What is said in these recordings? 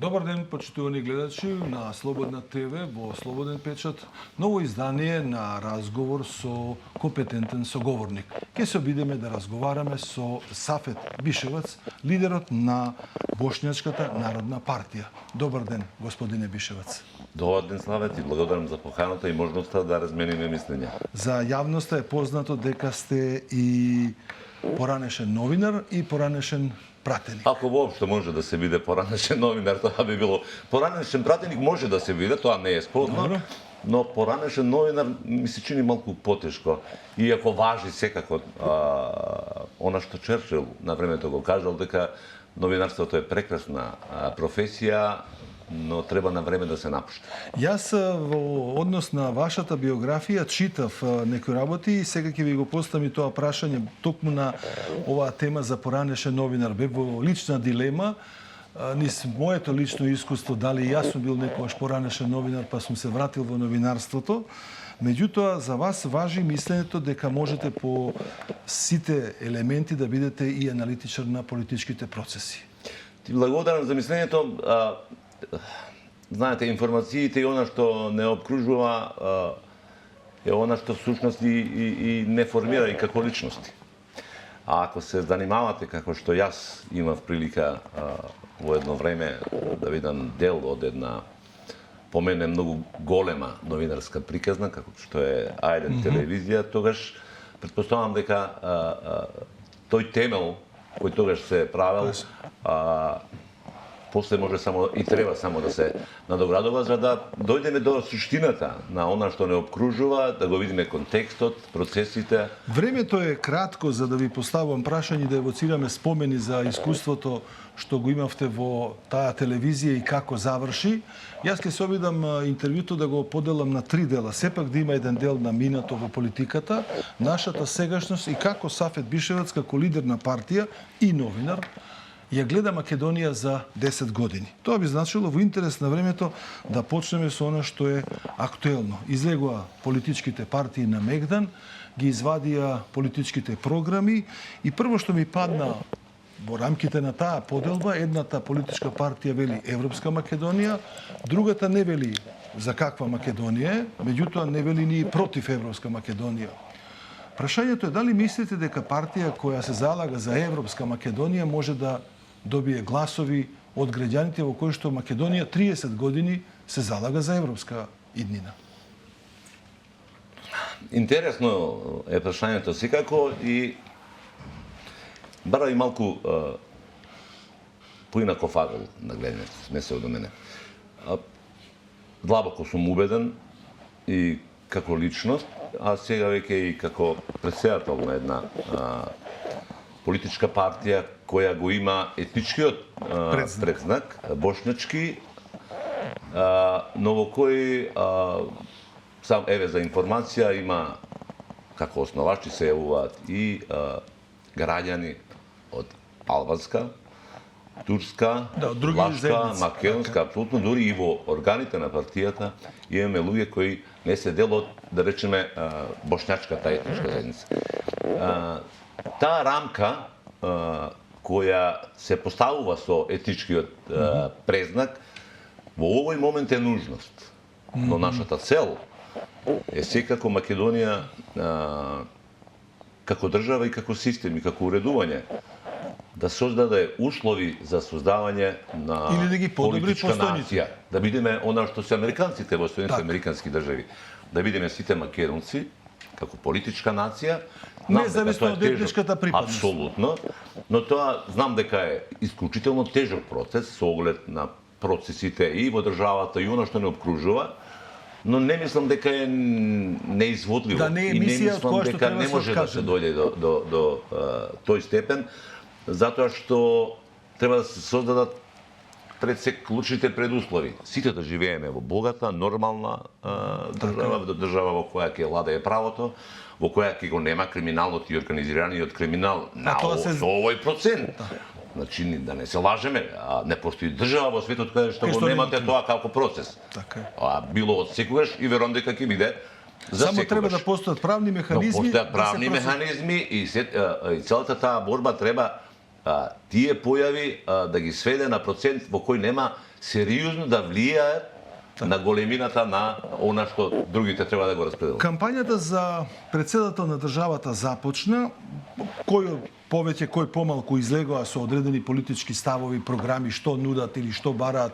Добар ден, почитувани гледачи на Слободна ТВ во Слободен печат. Ново издание на разговор со компетентен соговорник. Ке се обидеме да разговараме со Сафет Бишевац, лидерот на Бошњачката народна партија. Добар ден, господине Бишевац. Добар ден, Славе, ти благодарам за поканата и можноста да размениме мислења. За јавноста е познато дека сте и поранешен новинар и поранешен пратеник. Ако воопшто може да се биде поранешен новинар, тоа би било. Поранешен пратеник може да се биде, тоа не е спорно, но поранешен новинар ми се чини малку потешко. Иако важи секако она што Черчил на времето го кажал, дека новинарството е прекрасна професија, но треба на време да се напушти. Јас во однос на вашата биографија читав некои работи и сега ќе ви го поставам и тоа прашање токму на оваа тема за поранешен новинар. Бе во лична дилема, низ моето лично искуство, дали јас сум бил некогаш поранешен новинар, па сум се вратил во новинарството. Меѓутоа, за вас важи мислењето дека можете по сите елементи да бидете и аналитичар на политичките процеси. Ти благодарам за мислењето. Знаете, информациите и она што не обкружува е она што всушност и не формира и како личности. А ако се занимавате како што јас имав прилика во едно време да видам дел од една по мене многу голема новинарска приказна, како што е А1 телевизија, тогаш претпоставам дека тој темел кој тогаш се правел после може само и треба само да се надоградува за да дојдеме до суштината на она што не обкружува, да го видиме контекстот, процесите. Времето е кратко за да ви поставам прашање да евоцираме спомени за искуството што го имавте во таа телевизија и како заврши. Јас ќе се обидам интервјуто да го поделам на 3 дела. Сепак да има еден дел на минато во политиката, нашата сегашност и како Сафет Бишевац како лидер на партија и новинар ја гледа Македонија за 10 години. Тоа би значило во интерес на времето да почнеме со она што е актуелно. Излегоа политичките партии на Мегдан, ги извадија политичките програми и прво што ми падна во рамките на таа поделба, едната политичка партија вели Европска Македонија, другата не вели за каква Македонија е, меѓутоа не вели ни против Европска Македонија. Прашањето е дали мислите дека партија која се залага за Европска Македонија може да добие гласови од граѓаните во кои што Македонија 30 години се залага за европска иднина? Интересно е прашањето секако и бара и малку поинаков агол на гледање смесел до мене. Длабоко сум убеден и како личност, а сега веќе и како претседател на една политичка партија која го има етничкиот предзнак, бошњачки, но во кој сам еве за информација има како основачи се јавуваат и граѓани од албанска, турска, влашка, македонска, апсолутно дури и во органите на партијата имаме луѓе кои не се дел од, да речеме, бошњачката етничка заедница. Таа рамка која се поставува со етничкиот презнак во овој момент е нужност. Но нашата цел е секако Македонија како држава и како систем и како уредување да создаде услови за создавање на или да ги подобри политичка нација. Да бидеме она што се американците во Соединените американски држави. Да бидеме сите македонци како политичка нација, независно од етничката припадност. Апсолутно, но тоа знам дека е исклучително тежок процес со оглед на процесите и во државата и она што не обкружува, но не мислам дека е неизводливо. Да не е мисија од која што треба не може да се дојде до тој степен, затоа што треба да се создадат пред се клучните предуслови. Сите да живееме во богата, нормална држава во која ќе владее правото, во која ќе го нема криминалот и организираниот криминал на овој процент. Значи, да не се лажеме, не постои држава во светот каде што го немате тоа како процес. Било од секогаш и верувам дека ќе биде за секогаш. Само треба да постојат правни механизми. Постојат правни механизми и целата таа борба треба тие појави да ги сведе на процент во кој нема сериозно да влијае на големината на она што другите треба да го распределат. Кампањата за председател на државата започна, кој повеќе, кој помалку излегоа со одредени политички ставови, програми, што нудат или што бараат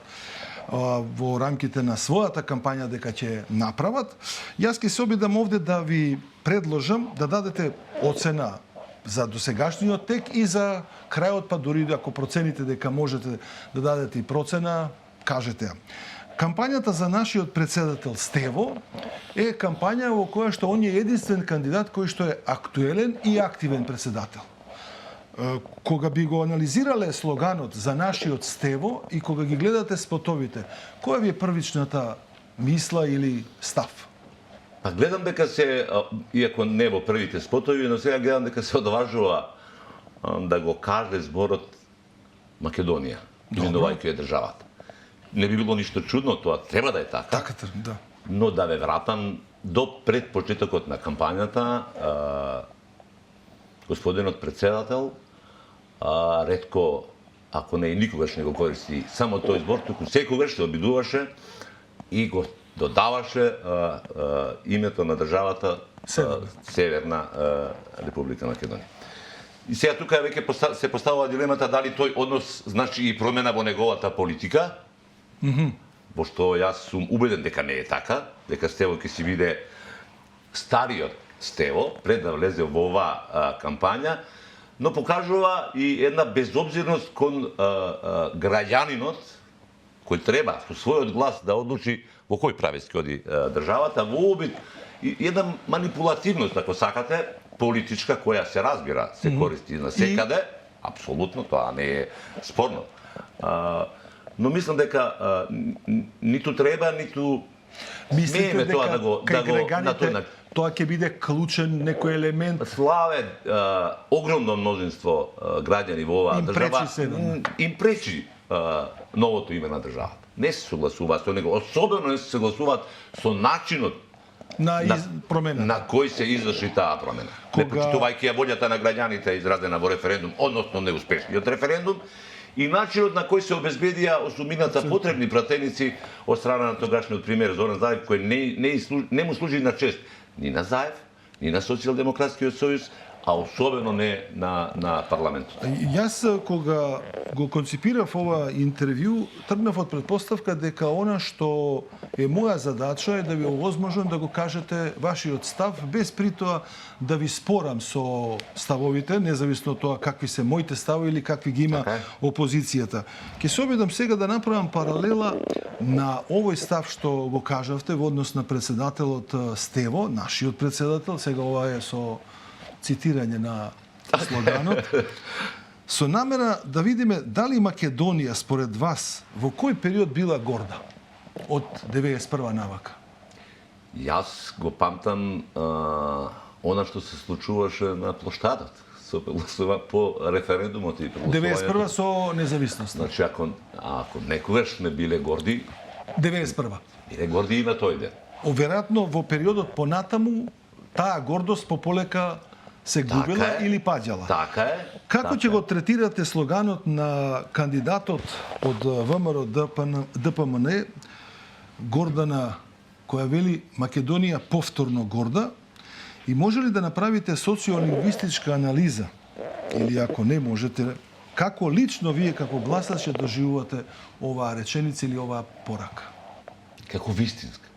во рамките на својата кампања дека ќе направат. Јас ќе се обидам овде да ви предложам да дадете оцена за досегашниот тек и за крајот, па дури ако процените дека можете да дадете и процена, кажете ја. Кампањата за нашиот председател Стево е кампања во која што он е единствен кандидат кој што е актуелен и активен председател. Кога би го анализирале слоганот за нашиот Стево и кога ги гледате спотовите, која ви е првичната мисла или став? Па гледам дека се, иако не во првите спотови, но сега гледам дека се одважува да го каже зборот Македонија, именувајќи ја државата. Не би било ништо чудно, тоа треба да е така. Така, да. Но да ве вратам до пред почетокот на кампањата, господинот председател ретко, ако не и никогаш не го користи само тој збор, туку секогаш се обидуваше и го додаваше името на државата Северна Република Македонија. И сега тука веќе се поставува дилемата дали тој однос значи и промена во неговата политика, во што јас сум убеден дека не е така, дека Стево ќе си биде стариот Стево пред да влезе во оваа кампања, но покажува и една безобзирност кон граѓанинот кој треба со својот глас да одлучи во кој правец ќе оди државата, во обид и една манипулативност, ако сакате, политичка која се разбира, се користи на секаде, апсолутно, тоа не е спорно. Но мислам дека ниту треба, ниту смееме тоа да го на тој начин. Тоа ќе биде клучен некој елемент. Славе, огромно мнозинство граѓани во оваа држава им пречи новото име на државата. Не се согласуваат со него, особено не се согласуваат со начинот на кој се изврши таа промена. Не почитувајќи ја волјата на граѓаните изразена во референдум, односно неуспешниот референдум, и начинот на кој се обезбедија осумината потребни пратеници од страна на тогашниот премиер Зоран Заев, кој не му служи на чест ни на Заев, ни на Социјалдемократскиот сојуз, а особено не на парламентот. Јас кога го конципирав ова интервју, тргнав од претпоставка дека она што е моја задача е да ви овозможам да го кажете вашиот став, без при тоа да ви спорам со ставовите, независно од тоа какви се моите ставови или какви ги има опозицијата. Ке се обидам сега да направам паралела на овој став што го кажавте во однос на председателот Стево, нашиот председател, сега ова е со цитирање на слоганот, со намера да видиме дали Македонија според вас во кој период била горда од 91 навака? Јас го памтам она што се случуваше на плоштадот со гласува по референдумот и прогласувањето. 91 со независност. Значи ако некогаш сме биле горди, 91 биле горди и на тој ден. Веројатно во периодот понатаму таа гордост пополека се губела или паѓала. Така е. Како ќе го третирате слоганот на кандидатот од ВМРО ДПМН Гордана, која вели Македонија повторно горда, и може ли да направите социолингвистичка анализа, или ако не можете, како лично вие како гласач ќе доживувате оваа реченица или оваа порака? Како вистинска.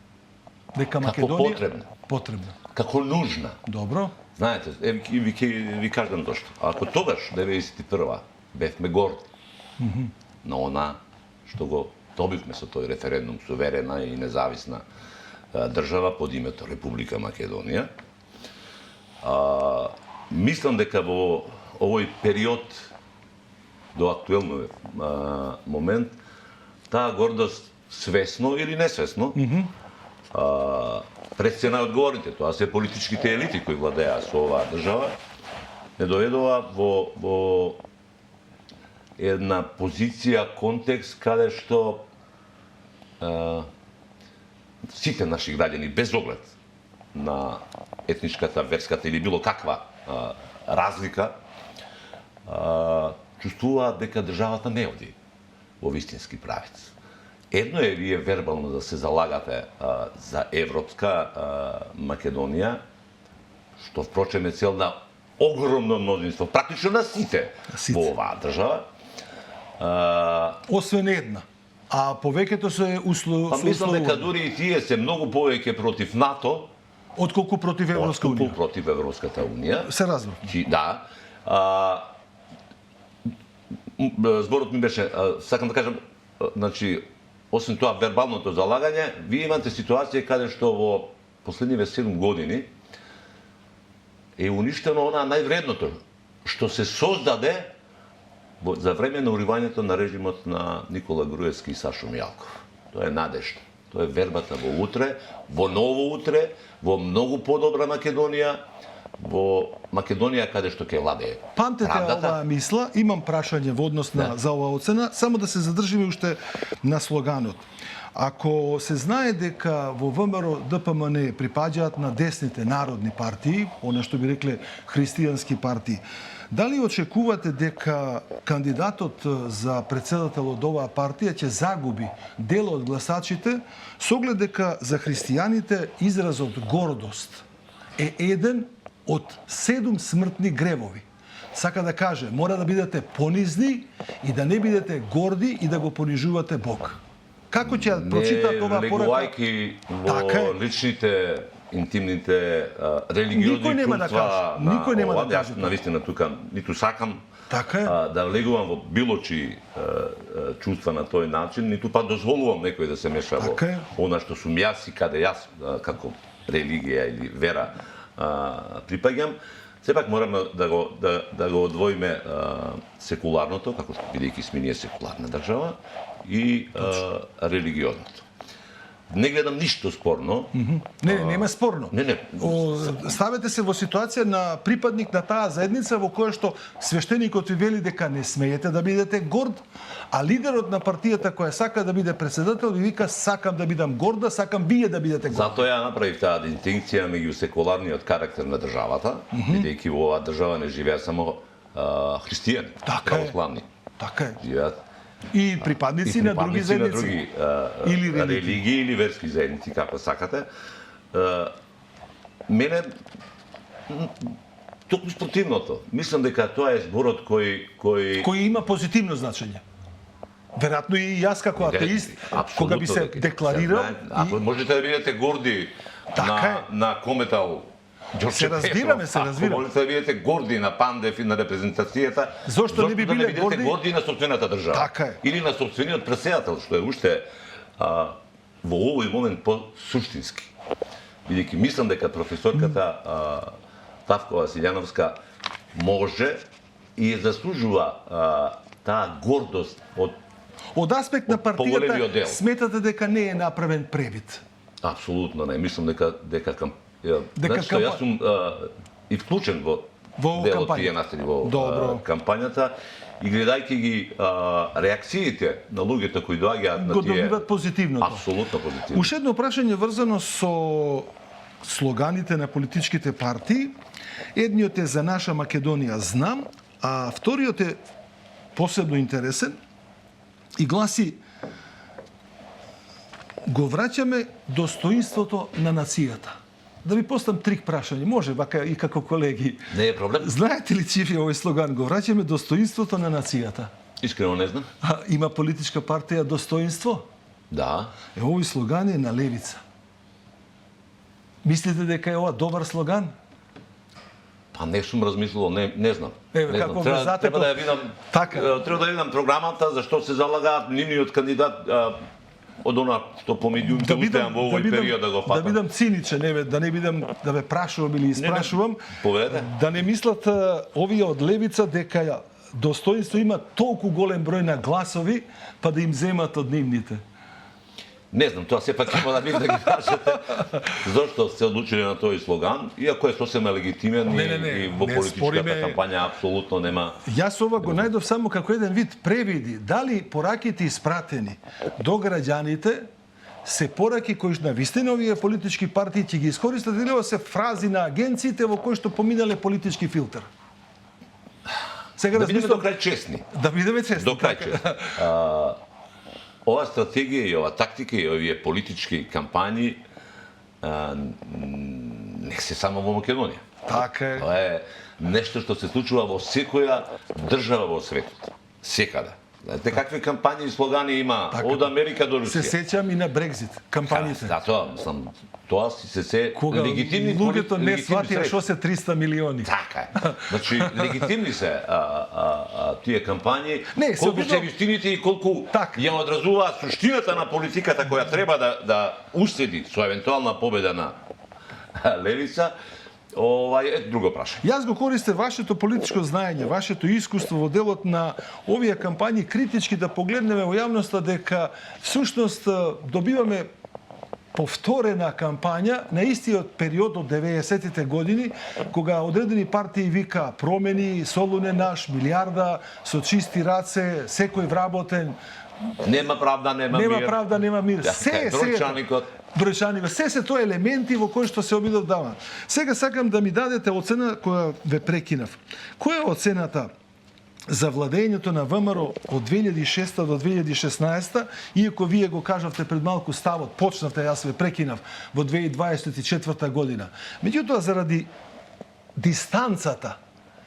Дека Македонија потребна. Како нужна. Добро. Знаете, ви кажам зашто. Ако тогаш, 91-а, бевме горди на она што го добивме со тој референдум, суверена и независна држава под името Република Македонија, мислам дека во овој период до актуелниот момент таа гордост свесно или несвесно пред се најодговорните, тоа се политичките елити кои владеа со оваа држава, не доведува во една позиција, контекст каде што сите наши граѓани, без оглед на етничката, верската или било каква разлика, чувствуваат дека државата не оди во вистински правец. Едно е вие вербално да се залагате за европска Македонија, што впрочем е цел на огромно мнозинство, практично на сите во оваа држава. Освен една. А повеќето се Па мислам дека дури и тие се многу повеќе против НАТО, отколку против Европска унија. отколку против Европската унија. Се разбрав. Да. Зборот ми беше, сакам да кажам, значи, освен тоа вербалното залагање, вие имате ситуација каде што во последниве 7 години е уништено она највредното што се создаде за време на уривањето на режимот на Никола Груевски и Сашо Мијалков. Тоа е надежда. Тоа е вербата во утре, во ново утре, во многу подобра Македонија, во Македонија каде што ќе владее Памтете правдата. оваа мисла, имам прашање во однос на за оваа оцена, само да се задржиме уште на слоганот. Ако се знае дека во ВМРО ДПМН припаѓаат на десните народни партии, она што би рекле христијански партии, дали очекувате дека кандидатот за председател од оваа партија ќе загуби дел од гласачите со оглед дека за христијаните изразот гордост е еден од 7 смртни гревови? Сака да каже, мора да бидете понизни и да не бидете горди и да го понижувате Бог. Како ќе прочитаат оваа порака? Влегувајќи во личните, интимните, религиозни Никој нема да чувства. каже. Никој нема да каже. Јас навистина тука ниту сакам Така е. да влегувам во било чии чувства на тој начин, ниту па дозволувам некој да се меша Така е. во она што сум јас и каде јас како религија или вера припаѓам. Сепак мораме да го одвоиме секуларното, како што бидејќи сме ние секуларна држава, и религиозното. Не гледам ништо спорно. Не, нема спорно. Не. Ставете се во ситуација на припадник на таа заедница во која што свештеникот ви вели дека не смеете да бидете горд, а лидерот на партијата која сака да биде председател ви вика сакам да бидам горда, сакам вие да бидете горд. Затоа ја направив таа дистинкција меѓу секуларниот карактер на државата, бидејќи во оваа држава не живеат само христијани, православни. Така е. Живеат И припадници на други заедници. Или религии или верски заедници, како сакате. Мене токму спротивното. Мислам дека тоа е зборот кој има позитивно значење. Веројатно и јас како атеист, кога би се декларирал, ако можете да бидете горди на Кометал, се разбираме. Ако можете да бидете горди на Пандев и на репрезентацијата, зошто не би биле горди на сопствената држава? Така е. Или на сопствениот претседател, што е уште во овој момент по-суштински. Бидејќи мислам дека професорката Тавкова Силјановска може и заслужува таа гордост од аспект на партијата. Сметате дека не е направен превид? Апсолутно не. Мислам дека јас сум и вклучен во дел од тие настани во кампањата и гледајќи ги реакциите на луѓето кои доаѓаат на тие, го добиват позитивното. Апсолутно позитивно. Уште едно прашање врзано со слоганите на политичките партии. Едниот е за наша Македонија знам, а вториот е посебно интересен и гласи: го враќаме достоинството на нацијата. Да ви постам трик прашање, може вака и како колеги. Не е проблем. Знаете ли чиј е овој слоган? Го враќаме достоинството на нацијата. Искрено не знам. Има политичка партија Достоинство? Да. Овој слоган е на левица. Мислите дека е ова добар слоган? Па не сум размислувал, не знам. Како треба да ја видам. Треба да видам програмата, зашто се залагаат нивниот кандидат од она што помеѓу успеам во овој период да го фатам. Да бидам циничен, да не бидам да ве прашувам или испрашувам. Да не мислат овие од левица дека Достоинство има толку голем број на гласови, па да им земат од нивните. Не знам, тоа сепак има да ви да ги кажете. Зошто се одлучиле на тој слоган, иако е сосема легитимен и во политичката кампања апсолутно нема. Јас ова го најдов само како еден вид превиди, дали пораките испратени до граѓаните се пораки кои на вистина овие политички партии ќе ги искористат или се фрази на агенциите во кои што поминале политички филтер. Сега да бидеме размислам до крај честни. да бидеме честни. До крај честни. Ова стратегија и ова тактика и овие политички кампањи не се само во Македонија. Така е. Тоа е нешто што се случува во секоја држава во светот. Секаде. Знаете какви кампањи и слогани има од Америка до Се Русија. сеќам и на Брекзит, кампањите. Да, тоа си се Кога легитимни луѓето не легитимни сватија средства. што се 300 милиони. Така е. Значи, легитимни се тие кампањи, Не, се колку обидно- се вистините и колку Така. ја одразуваат суштината на политиката која треба да уследи со евентуална победа на левица, е друго прашање. Јас го користев вашето политичко знаење, вашето искуство во делот на овие кампањи критички да погледнеме во јавноста дека всушност добиваме повторена кампања на истиот период од 90-тите години, кога одредени партии вика промени, Солуне наш, милиарда, со чисти раце, секој вработен, Нема правда, нема нема мир. правда, нема мир. Се Бројчаникот. бројчаникот. Се тоа елементи во кои што се обидов дава. Сега сакам да ми дадете оцена која ве прекинав. Која е оцената за владењето на ВМРО од 2006 до 2016, иако вие го кажавте пред малку ставот, почнавте, јас ве прекинав, во 2024 година. Меѓутоа, заради дистанцата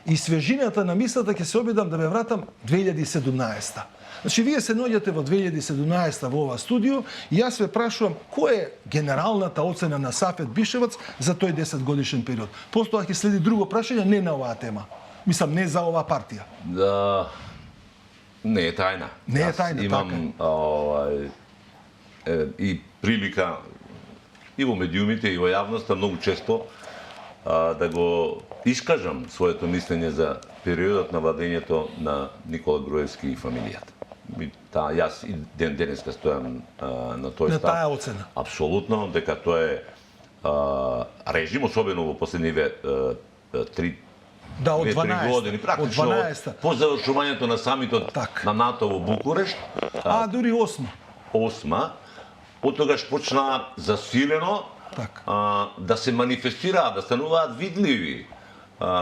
и свежината на мислата, ќе се обидам да ве вратам 2017. Значи, вие се наоѓате во 2017 во ова студио и јас ве прашувам која е генералната оцена на Сафет Бишевац за тој 10 годишен период. Постоја ќе следи друго прашање, не на оваа тема. Мислам, не за оваа партија. Да, не е тајна. Не е Јас тајна, имам и прилика и во медиумите и во јавноста многу често да го искажам своето мислење за периодот на владењето на Никола Груевски и фамилијата. Јас и денеска стојам на тој На став. таа оцена. Апсолутно, дека тоа е режим, особено во последниве 3 Да, од 2-3 12. години, Од практично 12. по завршувањето на самитот Така. на НАТО во Букурешт, Дури 8. 8, од тогаш почна засилено Така. да се манифестираат, да стануваат видливи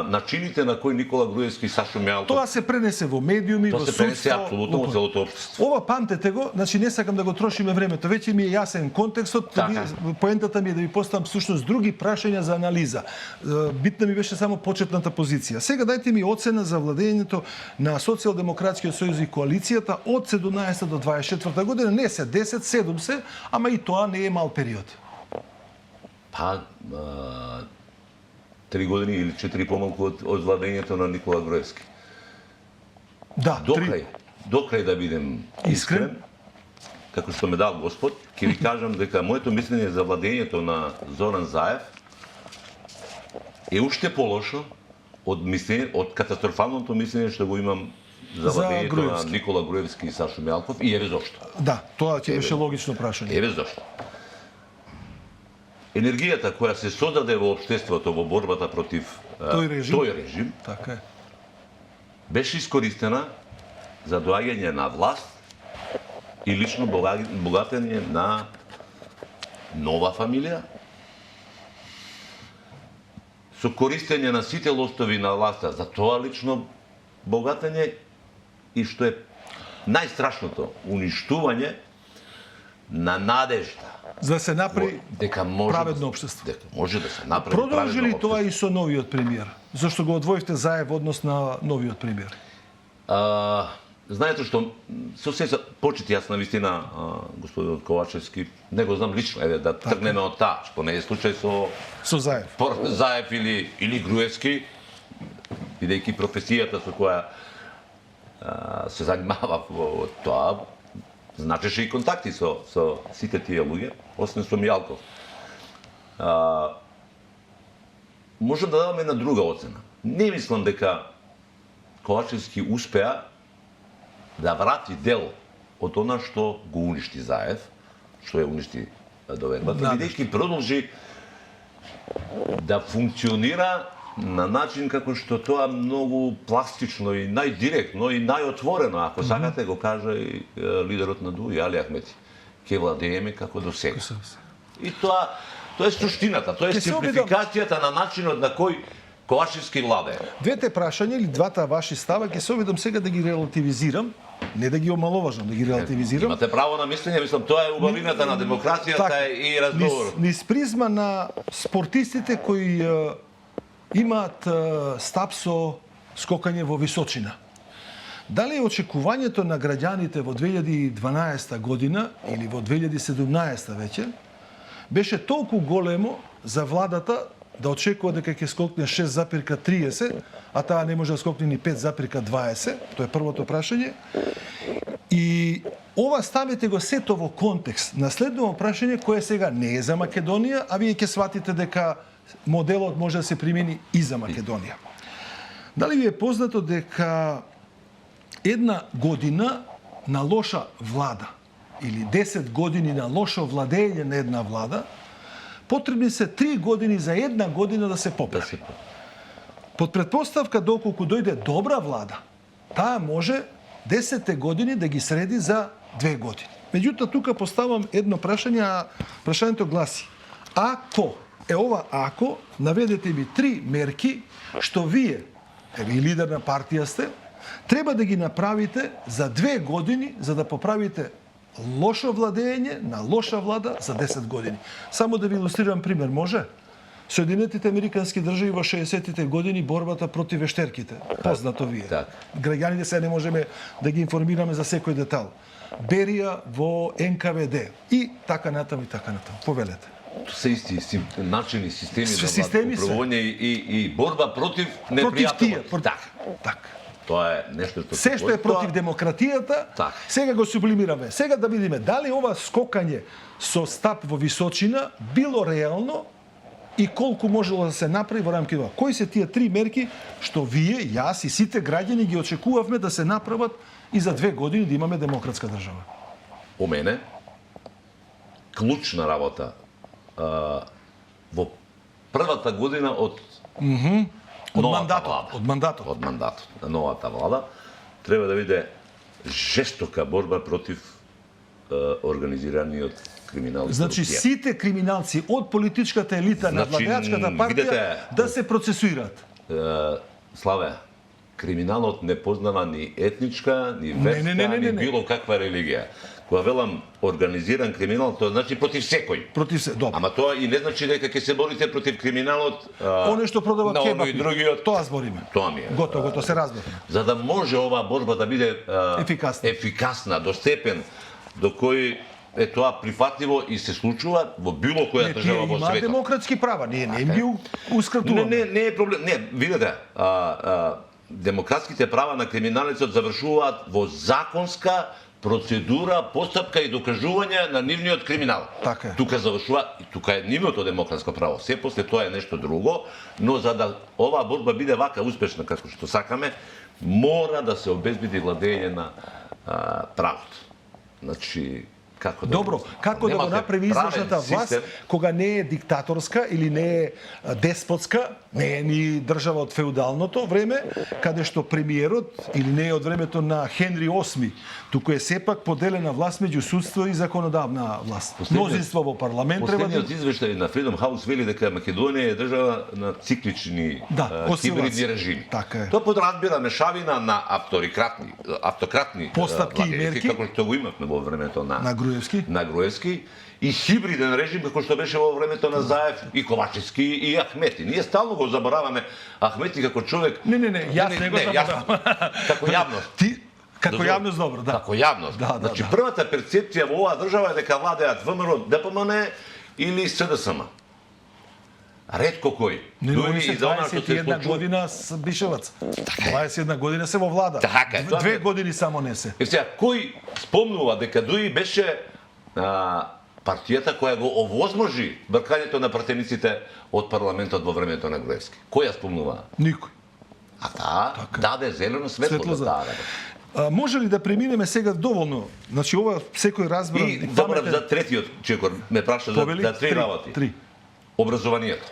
начините на кои Никола Груевски и Сашо Мјалков. Тоа се пренесе во медиуми, во Тоа се пренесе судство. апсолутно во целото општество. Ова памтете го, значи не сакам да го трошиме времето, веќе ми е јасен контекстот, Така. поентата ми е да ви поставам всушност други прашања за анализа. Битна ми беше само почетната позиција. Сега дајте ми оцена за владењето на Социјалдемократскиот сојуз и коалицијата од 17 до 24 година, не се 10, 7 се, ама и тоа не е мал период. Па 3 години или 4 помалку од владењето на Никола Груевски. Да, До крај да бидем искрен, како што ме дал Господ, ќе ви кажам дека моето мислење за владењето на Зоран Заев е уште полошо од катастрофалното мислење што го имам за владењето на Груевски. Никола Груевски и Сашо Мјалков, и еве зошто. Да, тоа ќе беше логично прашање. Еве зошто. Енергијата која се создаде во општеството во борбата против Тој режим. Така е. беше искористена за доаѓање на власт и лично богатење на нова фамилија, со користење на сите лостови на власта за тоа лично богатење и што е најстрашното, уништување на надежда За да се направи дека може праведно општество. дека може да се направи Продолжи ли праведно тоа општество. и со новиот премиер? Зошто го одвоивте Заев однос на новиот премиер? Знаете што, со се почити јас на вистина господинот Ковачевски, не го знам лично, еве да тргнеме од таа, што не е случај Со Заев. Заев или Груевски, бидејќи професијата со која се занимава во тоа, значеше и контакти со сите тие луѓе, освен со Мјалков. Можам да дадам една друга оцена. Не мислам дека Ковачевски успеа да врати дел од она што го уништи Заев, што ја уништи довербата, бидејќи продолжи да функционира на начин како што тоа многу пластично и најдиректно и најотворено, ако сакате, го кажа и лидерот на ДУИ, Али Ахмети. Ке владееме како до сега. И тоа е суштината, тоа е симплификацијата на начинот на кој Ковачевски владе. Двете прашања или двата ваши става ќе се обидам сега да ги релативизирам, не да ги омаловажам, да ги релативизирам. Имате право на мислење, мислам, тоа е убавината на демокрацијата и разговорот. Низ призма на спортистите кои имаат стап со скокање во височина. Дали очекувањето на граѓаните во 2012 година или во 2017 веќе беше толку големо за владата да очекува дека ќе скокне 6,30, а таа не може да скокне ни 5,20, тоа е првото прашање. И ова ставите го сето во контекст на следното прашање кое сега не е за Македонија, а вие ќе сватите дека моделот може да се примени и за Македонија. Дали ви е познато дека една година на лоша влада или 10 години на лошо владење на една влада, потребни се 3 години за една година да се поправи. Под предпоставка доколку дојде добра влада, таа може 10 години да ги среди за 2 години. Меѓутоа, тука поставам едно прашање, а прашањето гласи: ако, ако, наведете ми 3 мерки што вие, ви лидер на партија сте, треба да ги направите за 2 години за да поправите лошо владење на лоша влада за 10 години. Само да ви илустрирам пример, може? Соединетите Американски држави во 60-тите години борбата против вештерките. Познато ви е. Граѓаните сега не можеме да ги информираме за секој детал. Берија во НКВД и така натаму и така натаму. Повелете. Се исти начини, системи системи за управување и борба против непријателот. Така. Тоа е нешто што се што е против демократијата, сега го сублимираме. Сега да видиме дали ова скокање со стап во височина било реално и колку можело да се направи во рамки тоа. Кои се тие 3 мерки што вие, јас и сите граѓани ги очекувавме да се направат и за 2 години да имаме демократска држава? По мене, клучна работа во првата година од мандатот на новата влада треба да биде жестока борба против организираниот криминал и корупција. Значи сите криминалци од политичката елита на владеачката партија да се процесуираат. Славе, криминалот не познава ни етничка, ни верска, ни било каква религија. Кога велам организиран криминал, тоа значи против секој. Против се, добро. Ама тоа и не значи дека ќе се борите против криминалот. Оне што продава кебап и другиот. Тоа збориме. Тоа ми е. Готово се разбавме. За да може оваа борба да биде ефикасна до степен до кој е тоа прифатливо и се случува во било која држава во светот. Има демократски права, ние не ги ускратуваме. Не е проблем. Не, видете, демократските права на криминалецот завршуваат во законска процедура, постапка и докажување на нивниот криминал. Така е. Тука завршува, и тука е нивното демократско право. Се после тоа е нешто друго, но за да оваа борба биде вака успешна како што сакаме, мора да се обезбеди владење на правото. Значи, како да како да го направи извршната власт кога не е диктаторска или не е деспотска, не е ни држава од феудалното време, каде што премиерот или не е од времето на Хенри VIII, туку е сепак поделена власт меѓу судство и законодавна власт. Мнозинство во парламент треба да... Последниот извештај на Freedom House вели дека Македонија е држава на циклични хибридни режими. Тоа подразбира мешавина на автократни постапки и мерки, како што го имавме во времето на Груевски и хибриден режим како што беше во времето на Заев и Ковачевски и Ахмети. Ние стално го забораваме Ахмети како човек. Не, јас не го заборавам. Како јавност. Како јавност, добро, да. Како јавност. Значи првата перцепција во оваа држава е дека владеат ВМРО, ДПМН или СДСМ. Ретко кој. Дури и за она што се случува. 21 година Бишевац. 21 година се во влада. 2 години само не се. Сега, кој спомнува дека Дуи беше партијата која го овозможи бркањето на пратениците од парламентот во времето на Груевски? Кој ја спомнува? Никој. А таа даде зелено светло за таа работа. Може ли да преминеме сега доволно? Значи ова секој разбира. И добро за третиот чекор ме праша за 3 работи. Образованието.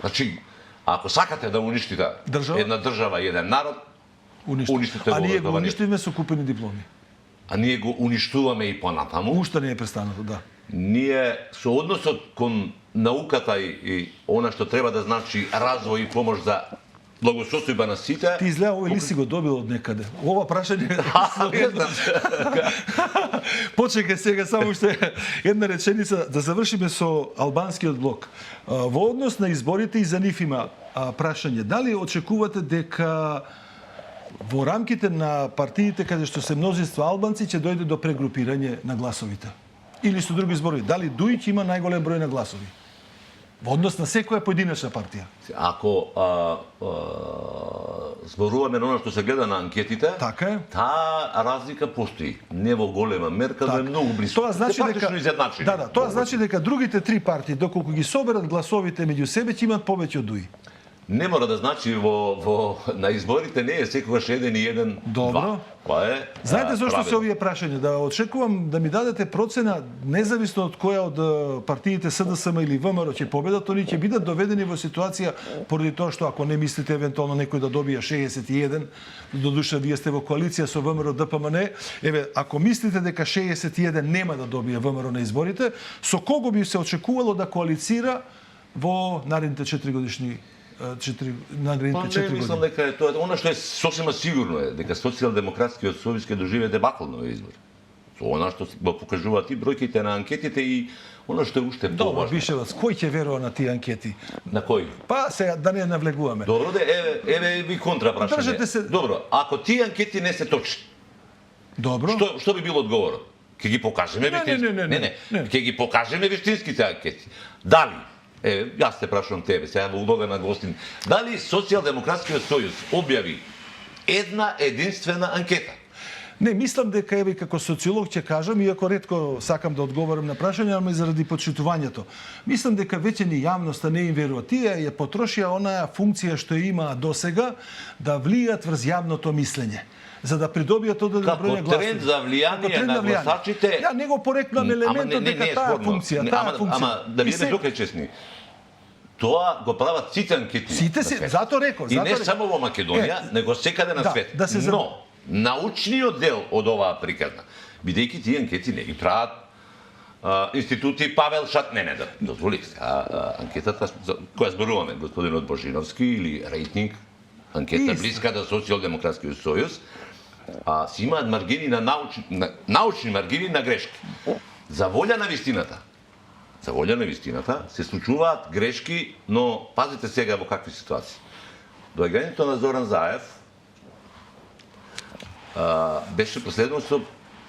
Значи, ако сакате да уништите една држава и еден народ, уништите го. А ние го уништивме со купени дипломи. А ние го уништуваме и понатаму. Уште не е престанато, да. Ние со односот кон науката и она што треба да значи развој и помош за благосостојба на сите. Ти изгледа овој лист си го добил од некаде. Ова прашање... Почекај сега, само уште една реченица, да завршиме со албанскиот блок. Во однос на изборите и за нив има прашање. Дали очекувате дека во рамките на партиите каде што се мнозинство албанци ќе дојде до прегрупирање на гласовите? Или со други зборови, дали Дујќ има најголем број на гласови? Во однос на секоја поединечна партија. Ако зборуваме на оно што се гледа на анкетите, Така е. таа разлика постои. Не во голема мерка, но е многу близко. Тоа значи дека изедначени. Да, тоа значи дека другите три партии доколку ги соберат гласовите меѓу себе ќе имат повеќе од Дуи. Не мора да значи на изборите не е секогаш еден и еден Добро. два. Тоа е. Знаете зошто правило. се овие прашања? Да очекувам да ми дадете процена, независно од која од партиите СДСМ или ВМРО ќе победат, они ќе бидат доведени во ситуација поради тоа што ако не мислите евентуално некој да добие 61, додуше вие сте во коалиција со ВМРО ДПМН, еве ако мислите дека 61 нема да добие ВМРО на изборите, со кого би се очекувало да коалицира во наредните 4 годишни наредните 4 години? Мислам дека е тоа, она што е сосема сигурно е дека Социјалдемократскиот сојуз ќе доживее дебакл на овие избори. Со она што го покажуваат и бројките на анкетите и она што е уште Добро, поважно. Бишевац, кој ќе верува на тие анкети? На кој? Па сега да не навлегуваме. Добро, еве ви контрапрашање. Држете се- Добро, ако тие анкети не се точни, Добро. што би било одговорот? Ќе ги покажеме вистински. не. Ќе ги покажеме вистинските анкети. Дали? Јас те прашувам тебе, сега во улога на гостин. Дали Социјалдемократскиот сојуз објави една единствена анкета? Не, мислам дека еве како социолог ќе кажам, иако ретко сакам да одговорам на прашања, ама и заради почитувањето. Мислам дека веќе ни јавноста не им верува. Тие ја потрошија онаа функција што има досега да влијат врз јавното мислење, за да придобијат одреден Како број на гласови. тренд за влијание на гласачите. Ја не го порекнам елементот дека таа функција, таа функција. Ама да И бидеме тука честни. Тоа го прават сите анкети. Сите се, зато реков, И не само во Македонија, него секаде на да, свет. да се Но, научниот дел од оваа приказна, бидејќи тие анкети не ги прават институти Павел Шат, не, да дозволи сега анкетата која зборуваме, господинот Божиновски или рейтинг, анкета блиска до Социјалдемократскиот сојуз, си имаат маргини на научни маргини на грешки. За волја на вистината се случуваат грешки, но пазите сега во какви ситуации. Доаѓањето на Зоран Заев беше последно со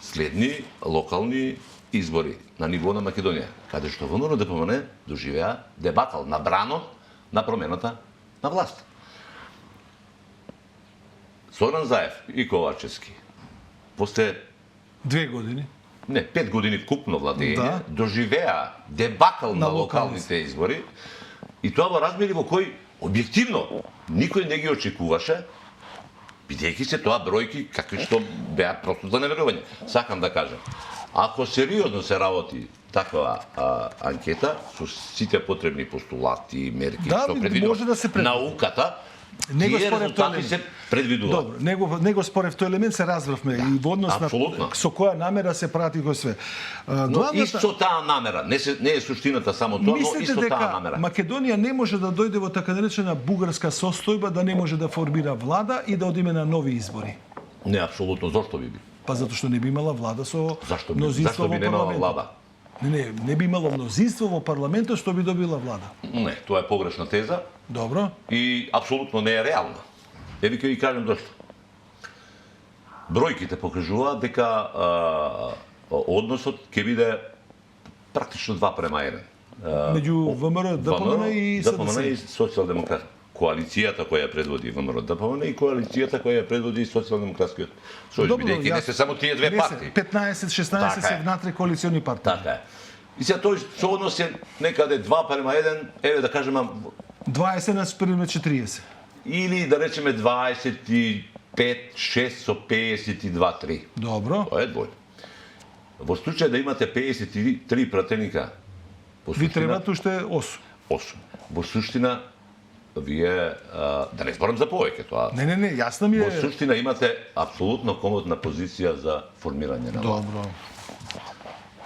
следни локални избори на ниво на Македонија, каде што ВМРО ДПМН доживеа дебакл на бранот на промената на власт. Зоран Заев и Ковачевски после 2 години. не, 5 години вкупно владење, Да. доживеа дебакл на локалните избори и тоа во размери во кој објективно никој не ги очекуваше, бидејќи се тоа бројки какви што беа просто за неверување. Сакам да кажам, ако сериозно се работи таква анкета со сите потребни постулати, мерки Да, што може предвидува да се науката, Него тие според резултати тој се предвидуваат. Добро, него според тој елемент се разбравме и во однос на апсолутно. со која намера се прати кој све. Но исто таа намера, не е суштината само тоа, но Мислите исто таа дека намера. Македонија не може да дојде во така наречена бугарска состојба, да не може да формира влада и да одиме на нови избори? Не, апсолутно, зошто би? Па затоа што не би имала влада со Зашто мнозинство во би немала парламентот. влада? Не би имало мнозинство во парламентот што би добила влада. Не, тоа е погрешна теза Добро. и апсолутно не е реална. Еве ќе ви кажем зашто. Бројките покажуваат дека односот ќе биде практично 2:1. Меѓу ВМРО, ДПМН и ДПМН и СДС. Социјалдемократ. Коалицијата која предводи ВМРО ДПМН и коалицијата која предводи Социјалдемократскиот сојуз, бидејќи не се само тие две партии. 15-16 се внатре коалициони партии. Така е. И сега тој сооднос е некаде 2:1, еве да кажеме 20 наспрема 40. или да речеме 25-6 со 52-3. Добро. Тоа е двојно. Во случај да имате 53 пратеника, Ви требат уште 8. 8. Во суштина, вие, да не зборам за повеќе тоа, Не, јасно ми во е. суштина имате апсолутно комодна позиција за формирање на власт. Добро.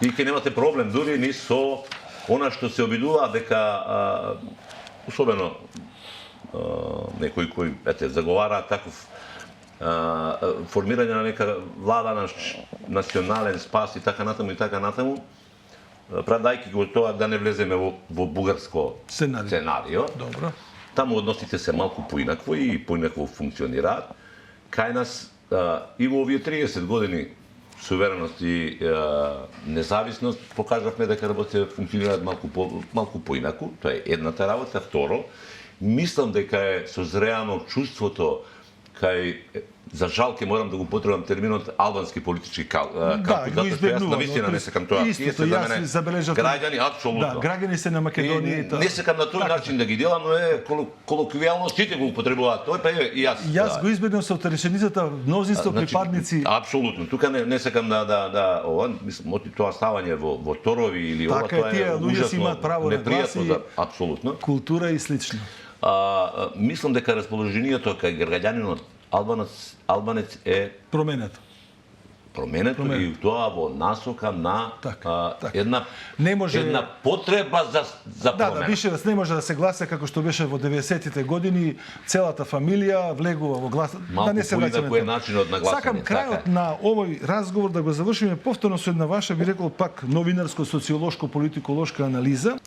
И ќе немате проблем дури ни со Она што се обидува дека особено некои кои заговараат таков формирање на нека влада на национален спас и така натаму, правдајќи го тоа да не влеземе во бугарско сценарио. Добро. Таму односите се малку поинакво и поинакво функционираат. Кај нас и во овие 30 години сувереност и независност покажавме дека работите функционираат малку поинаку. Тоа е едната работа. Второ, мислам дека е созреано чувството кај, за жал ке морам да го потребам терминот албански политички кампус, затоа што јас навистина не секам тоа. Тие се за мене граѓани, апсолутно. Да, граѓани се на Македонија. Не секам на тој начин да ги делам, но е колоквијално сите го употребуваат тој, па и јас. Јас го избегнав со реченицата мнозинство припадници. Апсолутно. Тука не секам да ова, мислам, тоа ставање во торови или ова, тоа е ужасно непријатно, апсолутно. Култура и слично. Мислам дека расположението кај граѓанинот албанец е променето и тоа во насока на една потреба за промена. Да, више не може да се гласа како што беше во 90-тите години, целата фамилија влегува во гласа, да не се враќаме. Малку начинот на гласање. Сакам крајот на овој разговор да го завршиме повторно со една ваша, би рекол пак новинарско-социолошко-политиколошка анализа.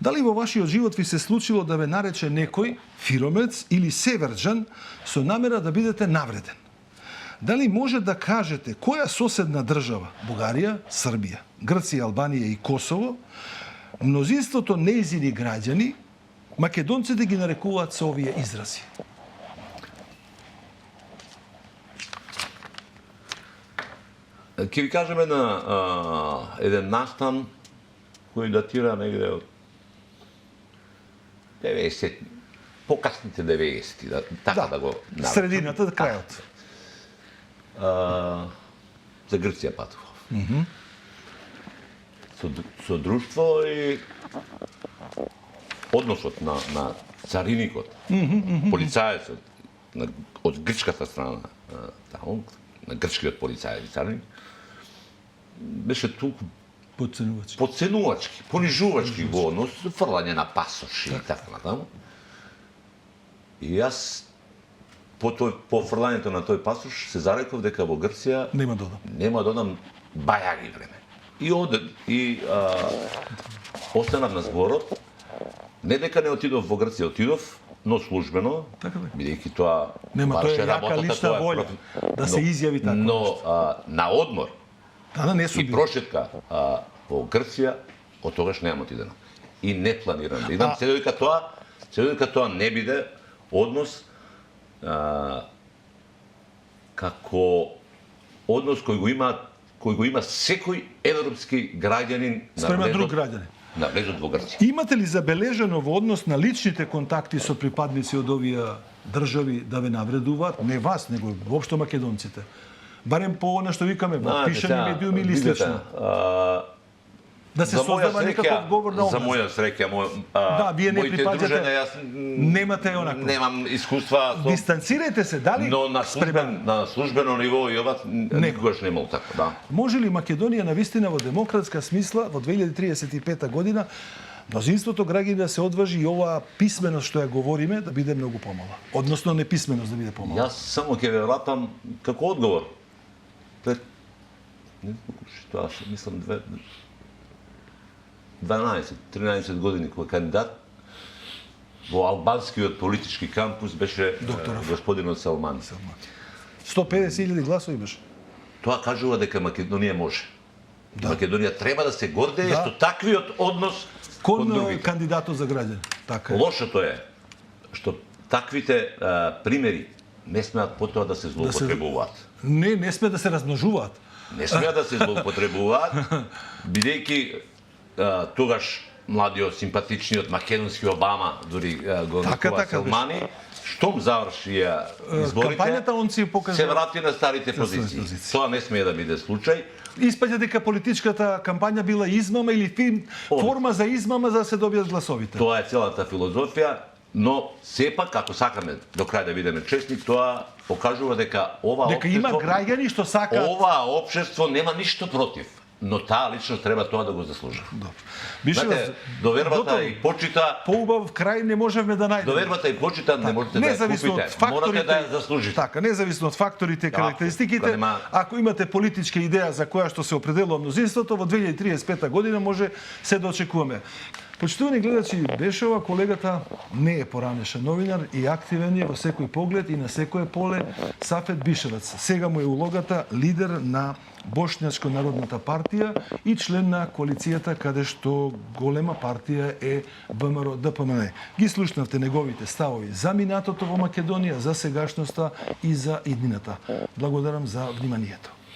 Дали во вашиот живот ви се случило да ве нарече некој фиромец или северџан со намера да бидете навреден? Дали може да кажете која соседна држава, Бугарија, Србија, Грција, Албанија и Косово, мнозинството нејзини граѓани, македонците ги нарекуваат со овие изрази? Ќе ви кажеме на еден настан кој датира негде од 90, покасните 90-ти, така да го наречам. Средината, крајот. За Грција патував. Со друштво и односот на цариникот, полицајецот, од грчката страна, на грчкиот полицајец и цариник, беше толку подценувачки, понижувачки во однос, фрлање на пасоши и така натаму. И јас по фрлањето на тој пасош се зареков дека во Грција нема да одам бајаги време. И останав на зборот, не дека не отидов во Грција, отидов, но службено, бидејќи тоа варше работата, тоа е волја да се изјави така. Но на одмор и прошетка во Грција, од тогаш немам отидено. И не планирам да идам, се додека тоа не биде однос како однос кој го има секој европски граѓанин спрема друг граѓанин. На влезот во Грција. Имате ли забележано во однос на личните контакти со припадници од овие држави да ве навредуваат? Не вас, него воопшто македонците. Барем по она што викаме, во пишани медиуми или слично. Да се создава некаков говор на образ. За моја среќа, вие не припаѓате, немате онакво. Немам искуства. Дистанцирајте се, дали? Но на службено ниво и ова никогаш немал така, да. Може ли Македонија навистина во демократска смисла во 2035 година мнозинството граѓани да се одважи и оваа писменост што ја говориме да биде многу помала? Односно неписменост да биде помала? Јас само ќе ве вратам како одговор. Пред тоа мислам 12-13 години кога кандидат во албанскиот политички кампус беше господинот Салмани. 150.000 гласови беше. Тоа кажува дека Македонија може. Македонија треба да се гордее со таквиот однос кон другите. Кандидатот за граѓани. Така е. Лошото е што таквите примери не смеат потоа да се злоупотребуваат. Не смеат да се размножуваат. Не смеат да се злоупотребуваат, бидејќи тогаш младиот, симпатичниот македонски Обама, дури го нарекува Салмани, штом завршија изборите, се врати на старите позиции. Тоа не смее да биде случај. Испаѓа дека политичката кампања била измама или форма за измама за да се добијат гласовите. Тоа е целата филозофија, но сепак, ако сакаме до крај да бидеме честни, тоа покажува дека ова има граѓани што сакаат. Ова општество нема ништо против. но таа личност треба тоа да го заслужи. Бишева, довербата и почита, поубав крај не можеме да најдеме. довербата и почита не можете да ја купите, морате да ја заслужите. Така, независно од факторите и карактеристиките, ако имате политичка идеја за која што се определува мнозинството, во 2035 година може се да очекуваме. Почитувани гледачи, Бешова, колегата не е поранешен новинар и активен е во секој поглед и на секое поле Сафет Бишевац. Сега му е улогата лидер на Бошњачко народната партија и член на коалицијата каде што голема партија е ВМРО ДПМН. Ги слушнавте неговите ставови за минатото во Македонија, за сегашноста и за иднината. Благодарам за вниманието.